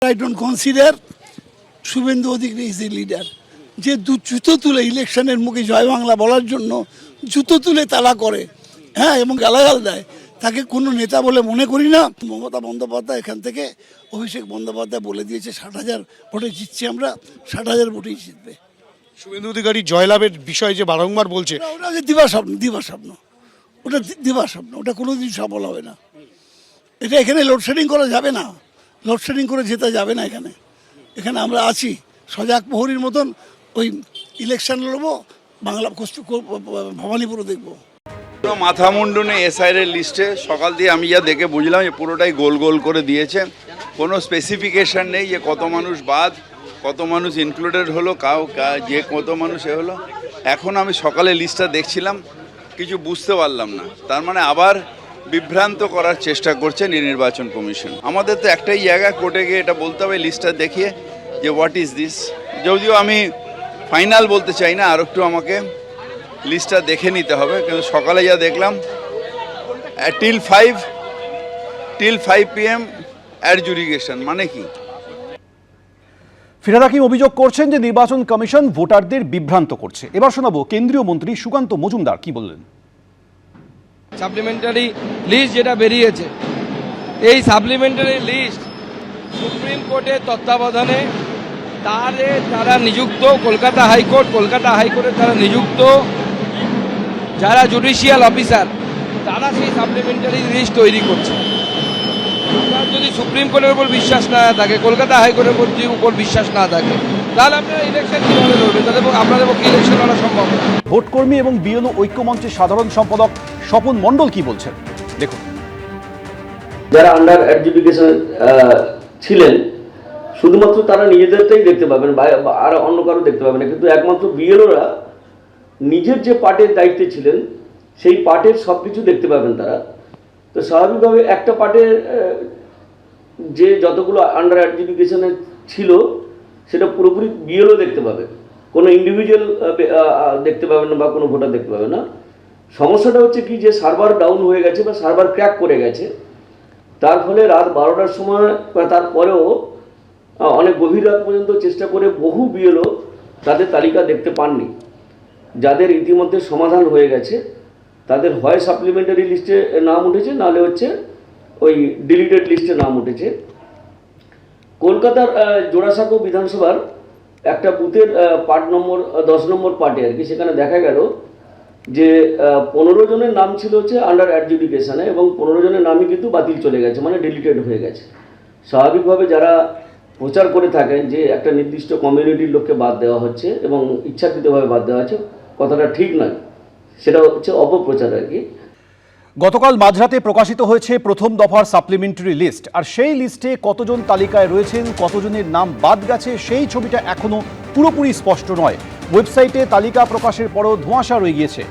I don't consider Suvendu Adhikari is a leader. যে জুতো তুলে ইলেকশনের মুখে জয় বাংলা বলার জন্য জুতো তুলে তালা করে, হ্যাঁ, এবং গালাগাল দেয়, তাকে কোনো নেতা বলে মনে করি না। মমতা বন্দ্যোপাধ্যায় এখান থেকে অভিষেক বন্দ্যোপাধ্যায় বলে দিয়েছে 60,000 ভোটে জিতছি আমরা, 60,000 ভোটেই জিতবে। শুভেন্দু অধিকারী জয়লাভের বিষয়ে যে বারংবার বলছে, ওটা দিবা স্বপ্ন, ওটা দিবা স্বপ্ন, ওটা কোনোদিন সফল হবে না। এটা এখানে লোডশেডিং করা যাবে না, লোডশেডিং করে জেতা যাবে না। এখানে আমরা আছি সজাগ প্রহরীর মতন, ওই ইলেকশন লড়বো, বাংলা ভবানীপুরও দেখবো। মাথা মুন্ডুনে এসআইয়ের লিস্টে সকাল দিয়ে আমি যা দেখে বুঝলাম যে পুরোটাই গোল গোল করে দিয়েছে, কোনো স্পেসিফিকেশান নেই যে কত মানুষ বাদ, কত মানুষ ইনক্লুডেড হলো, যে কত মানুষ হলো। এখন আমি সকালে লিস্টটা দেখছিলাম, কিছু বুঝতে পারলাম না। তার মানে আবার বিভ্রান্ত করার চেষ্টা করছেন এই নির্বাচন কমিশন। আমাদের তো একটাই জায়গা, কোর্টে গিয়ে এটা বলতে হবে লিস্টটা দেখিয়ে যে হোয়াট ইজ দিস। যদিও আমি ফাইনাল বলতে চাই না, আর একটু আমাকে লিস্টটা দেখে নিতে হবে। কিন্তু সকালে যা দেখলাম, টিল 5 PM অ্যাডজুডিকেশন মানে কি? ফিরহাদ হাকিম অভিযোগ করছেন যে নির্বাচন কমিশন ভোটারদের বিভ্রান্ত করছে। এবার শোনাবো কেন্দ্রীয় মন্ত্রী সুকান্ত মজুমদার কি বললেন। সাপ্লিমেন্টারি লিস্ট যেটা বেরিয়েছে, এই সাপ্লিমেন্টারি লিস্ট সুপ্রিম কোর্টের তত্ত্বাবধানে তারা নিযুক্ত, কলকাতা হাইকোর্টে তারা নিযুক্ত যারা জুডিশিয়াল অফিসার, তারা সেই সাপ্লিমেন্টারি লিস্ট তৈরি করছে। আপনার যদি সুপ্রিম কোর্টের উপর বিশ্বাস না থাকে, কলকাতা হাইকোর্টের উপর বিশ্বাস না থাকে, তাহলে আপনারা ইলেকশন কীভাবে লড়বেন? তাদের আপনাদের পক্ষে ইলেকশন লড়া সম্ভব না। ভোটকর্মী এবং বিএলও ঐক্যমঞ্চের সাধারণ সম্পাদক স্বপন মণ্ডল কি বলছেন দেখুন। যারা আন্ডার অ্যাডজুডিকেশন ছিলেন, শুধুমাত্র তারা নিজেদেরটাই দেখতে পাবেন, আর অন্য কারো দেখতে পাবেন না। কিন্তু একমাত্র বিএলওরা নিজের যে পার্টের দায়িত্বে ছিলেন, সেই পার্টের সব কিছু দেখতে পাবেন তারা। তো স্বাভাবিকভাবে একটা পার্টের যে যতগুলো আন্ডার অ্যাডজুডিকেশনে ছিল, সেটা পুরোপুরি বিএলও দেখতে পাবে, কোনো ইন্ডিভিজুয়াল দেখতে পাবেন না বা কোনো ভোটার দেখতে পাবে না। সমস্যাটা হচ্ছে কি, যে সার্ভার ডাউন হয়ে গেছে বা সার্ভার ক্র্যাক করে গেছে, তার ফলে রাত 12টার সময় বা তারপরেও অনেক গভীর রাত পর্যন্ত চেষ্টা করে বহু বিএলও তাদের তালিকা দেখতে পাননি। যাদের ইতিমধ্যে সমাধান হয়ে গেছে, তাদের হয় সাপ্লিমেন্টারি লিস্টে নাম উঠেছে, নাহলে হচ্ছে ওই ডিলিটেড লিস্টে নাম উঠেছে। কলকাতার জোড়াসাঁকো বিধানসভার একটা বুথের পার্ট নম্বর 10 নম্বর পার্টে আর কি, সেখানে দেখা গেল যে 15 জনের নাম ছিল হচ্ছে আন্ডার অ্যাডজুডিকেশনে, এবং 15 জনের নামই কিন্তু বাতিল চলে গেছে, মানে ডিলিটেড হয়ে গেছে। স্বাভাবিকভাবে যারা প্রচার করে থাকেন যে একটা নির্দিষ্ট কমিউনিটির লোককে বাদ দেওয়া হচ্ছে এবং ইচ্ছাকৃতভাবে বাদ দেওয়া হচ্ছে, কথাটা ঠিক নয়, সেটা হচ্ছে অপপ্রচার আর কি। গতকাল মাঝরাতে প্রকাশিত হয়েছে প্রথম দফার সাপ্লিমেন্টারি লিস্ট, আর সেই লিস্টে কতজন তালিকায় রয়েছেন, কতজনের নাম বাদ গেছে, সেই ছবিটা এখনো পুরোপুরি স্পষ্ট নয়। ওয়েবসাইটে তালিকা প্রকাশের পরও ধোঁয়াশা রয়ে গিয়েছে।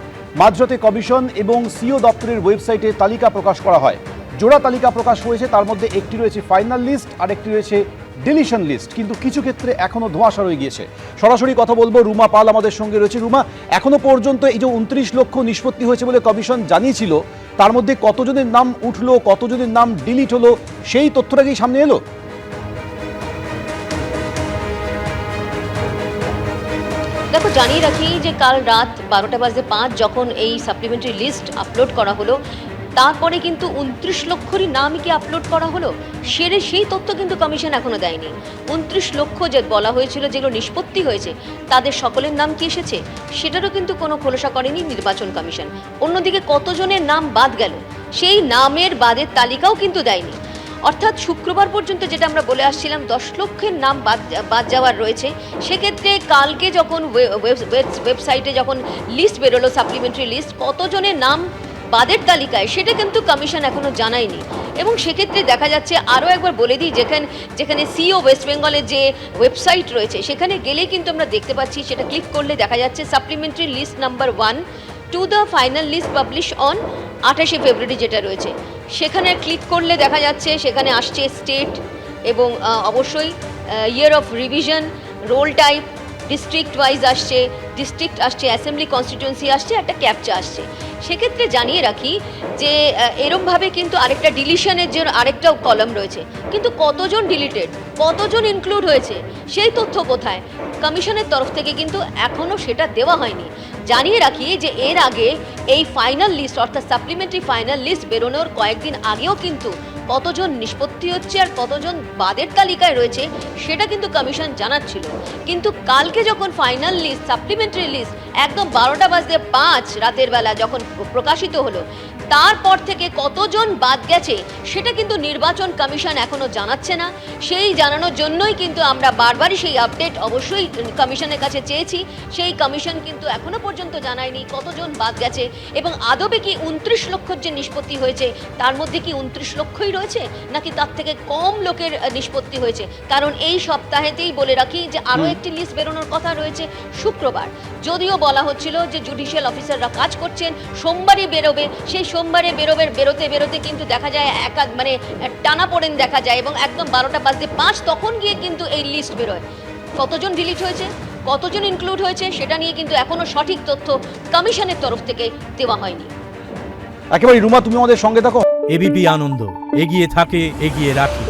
মাঝরাতে কমিশন এবং সিও দপ্তরের ওয়েবসাইটে তালিকা প্রকাশ করা হয়। জোড়া তালিকা প্রকাশ হয়েছে, তার মধ্যে একটি রয়েছে ফাইনাল লিস্ট আর একটি রয়েছে ডিলিশন লিস্ট, কিন্তু কিছু ক্ষেত্রে এখনো ধোঁয়াশা রয়ে গিয়েছে। সরাসরি কথা বলবো, রুমা পাল আমাদের সঙ্গে রয়েছে। রুমা, এখনো পর্যন্ত এই যে 29 লক্ষ নিষ্পত্তি হয়েছে বলে কমিশন জানিয়েছিল, তার মধ্যে কতজনের নাম উঠলো, কতজনের নাম ডিলিট হলো, সেই তথ্যটা কি সামনে এলো? দেখো, জানিয়ে রাখি যে কাল রাত 12:05 যখন এই সাপ্লিমেন্টারি লিস্ট আপলোড করা হলো, তারপরে কিন্তু 29 লক্ষরই নামই কি আপলোড করা হলো, সেই তথ্য কিন্তু কমিশন এখনো দেয়নি। 29 লক্ষ যে বলা হয়েছিল, যেগুলো নিষ্পত্তি হয়েছে, তাদের সকলের নাম কি এসেছে সেটারও কিন্তু কোনো খোলসা করেনি নির্বাচন কমিশন। অন্যদিকে কতজনের নাম বাদ গেল, সেই নামের বাদের তালিকাও কিন্তু দেয়নি। অর্থাৎ শুক্রবার পর্যন্ত যেটা আমরা বলে আসছিলাম 10 লক্ষের নাম বাদ যাওয়ার রয়েছে, সেক্ষেত্রে কালকে যখন ওয়েবসাইটে যখন লিস্ট বেরোলো, সাপ্লিমেন্টারি লিস্ট, কতজনের নাম বাদের তালিকায়, সেটা কিন্তু কমিশন এখনো জানায়নি। এবং সেক্ষেত্রে দেখা যাচ্ছে, আরও একবার বলে দিই, যেখানে সিও ওয়েস্ট বেঙ্গলের যে ওয়েবসাইট রয়েছে, সেখানে গেলেই কিন্তু আমরা দেখতে পাচ্ছি, সেটা ক্লিক করলে দেখা যাচ্ছে supplementary list number 1 to the final list publish on 28 February যেটা রয়েছে, সেখানে ক্লিক করলে দেখা যাচ্ছে সেখানে আসছে স্টেট এবং অবশ্যই year of revision, role type, district wise আসছে, ডিস্ট্রিক্ট আসছে, অ্যাসেম্বলি কনস্টিটিউয়েন্সি আসছে, একটা ক্যাপচা আসছে। সেক্ষেত্রে জানিয়ে রাখি যে এরমভাবে কিন্তু আরেকটা ডিলিশনের জন্য আরেকটা কলাম রয়েছে, কিন্তু কতজন ডিলিটেড, কতজন ইনক্লুড হয়েছে সেই তথ্য কোথায়? কমিশনের তরফ থেকে কিন্তু এখনও সেটা দেওয়া হয়নি। জানিয়ে রাখি যে এর আগে এই ফাইনাল লিস্ট অর্থাৎ সাপ্লিমেন্টারি ফাইনাল লিস্ট বেরোনোর কয়েকদিন আগেও কিন্তু কতজন নিষ্পত্তি হচ্ছে আর কতজন বাদের তালিকায় রয়েছে সেটা কিন্তু কমিশন জানাচ্ছিল। কিন্তু কালকে যখন ফাইনাল লিস্ট সাপ্লিমেন্টারি লিস্ট একদম 12:05 রাতের বেলা যখন প্রকাশিত হলো, তারপর থেকে কতজন বাদ গেছে সেটা কিন্তু নির্বাচন কমিশন এখনো জানাচ্ছে না। সেই জানানোর জন্যই কিন্তু আমরা বারবারই সেই আপডেট অবশ্যই কমিশনের কাছে চেয়েছি। সেই কমিশন কিন্তু এখনো পর্যন্ত জানায়নি কতজন বাদ গেছে এবং আদবে কি 29 লক্ষর যে নিষ্পত্তি হয়েছে তার মধ্যে কি 29 লক্ষই রয়েছে নাকি তার থেকে কম লোকের নিষ্পত্তি হয়েছে। কারণ এই সপ্তাহেতেই বলে রাখি যে আরও একটি লিস্ট বেরোনোর কথা রয়েছে শুক্রবার। যদিও বলা হচ্ছিল যে জুডিশিয়াল অফিসাররা কাজ করছেন, সোমবারই বেরোবে। সেই সোমবারে বেরোতে কিন্তু দেখা যায় মানে টানাপোড়েন দেখা যায় এবং একদম 12:05 তখন গিয়ে কিন্তু এই লিস্ট বেরোয়। কতজন ডিলিট হয়েছে, কতজন ইনক্লুড হয়েছে সেটা নিয়ে কিন্তু এখনো সঠিক তথ্য কমিশনের তরফ থেকে দেওয়া হয়নি। একেবারে রুমা, তুমি আমাদের সঙ্গে থাকো। এবিপি আনন্দ, এগিয়ে থাকে, এগিয়ে রাখে।